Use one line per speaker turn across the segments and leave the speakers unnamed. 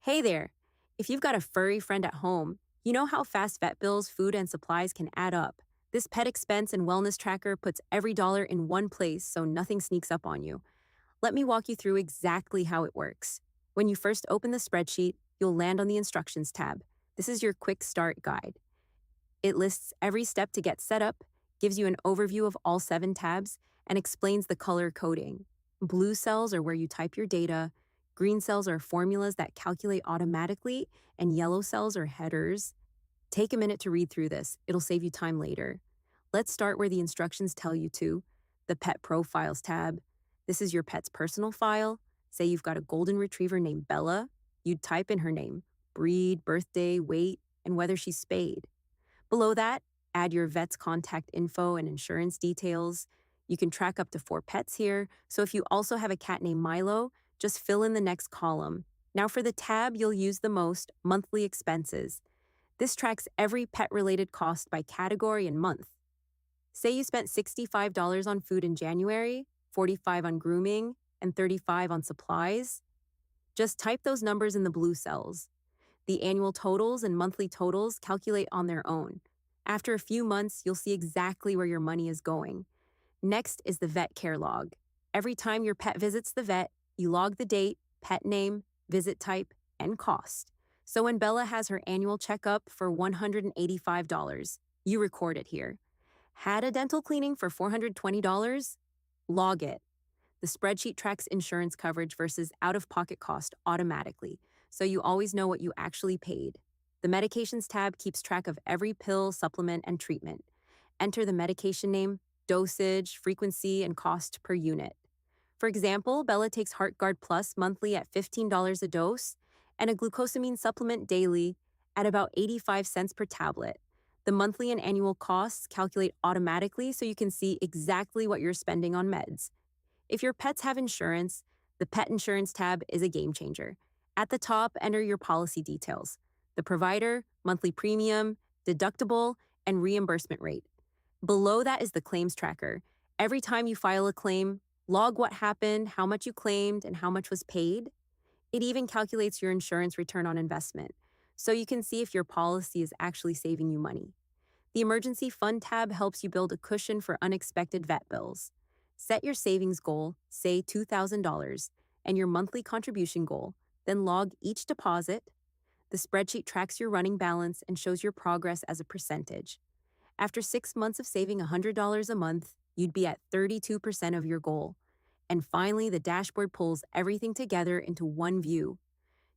Hey there! If you've got a furry friend at home, you know how fast vet bills, food, and supplies can add up. This pet expense and wellness tracker puts every dollar in one place so nothing sneaks up on you. Let me walk you through exactly how it works. When you first open the spreadsheet, you'll land on the Instructions tab. This is your quick start guide. It lists every step to get set up, gives you an overview of all 7 tabs, and explains the color coding. Blue cells are where you type your data, green cells are formulas that calculate automatically, and yellow cells are headers. Take a minute to read through this, it'll save you time later. Let's start where the instructions tell you to. The Pet Profiles tab. This is your pet's personal file. Say you've got a golden retriever named Bella. You'd type in her name, breed, birthday, weight, and whether she's spayed. Below that, add your vet's contact info and insurance details. You can track up to 4 pets here, so if you also have a cat named Milo, just fill in the next column. Now for the tab you'll use the most, monthly expenses. This tracks every pet-related cost by category and month. Say you spent $65 on food in January, $45 on grooming, and $35 on supplies. Just type those numbers in the blue cells. The annual totals and monthly totals calculate on their own. After a few months, you'll see exactly where your money is going. Next is the vet care log. Every time your pet visits the vet, you log the date, pet name, visit type, and cost. So when Bella has her annual checkup for $185, you record it here. Had a dental cleaning for $420? Log it. The spreadsheet tracks insurance coverage versus out-of-pocket cost automatically, so you always know what you actually paid. The Medications tab keeps track of every pill, supplement, and treatment. Enter the medication name, dosage, frequency, and cost per unit. For example, Bella takes HeartGuard Plus monthly at $15 a dose and a glucosamine supplement daily at about 85 cents per tablet. The monthly and annual costs calculate automatically so you can see exactly what you're spending on meds. If your pets have insurance, the Pet Insurance tab is a game changer. At the top, enter your policy details: the provider, monthly premium, deductible, and reimbursement rate. Below that is the claims tracker. Every time you file a claim, log what happened, how much you claimed, and how much was paid. It even calculates your insurance return on investment, so you can see if your policy is actually saving you money. The Emergency Fund tab helps you build a cushion for unexpected vet bills. Set your savings goal, say $2,000, and your monthly contribution goal, then log each deposit. The spreadsheet tracks your running balance and shows your progress as a percentage. After 6 months of saving $100 a month, you'd be at 32% of your goal. And finally, the dashboard pulls everything together into one view.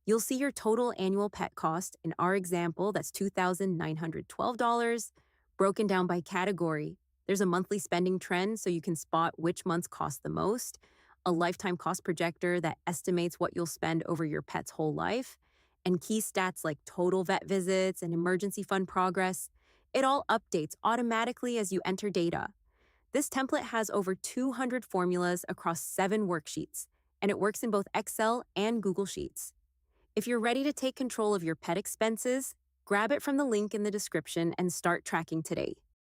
You'll see your total annual pet cost. In our example, that's $2,912, broken down by category. There's a monthly spending trend so you can spot which months cost the most, a lifetime cost projector that estimates what you'll spend over your pet's whole life, and key stats like total vet visits and emergency fund progress. It all updates automatically as you enter data. This template has over 200 formulas across 7 worksheets, and it works in both Excel and Google Sheets. If you're ready to take control of your pet expenses, grab it from the link in the description and start tracking today.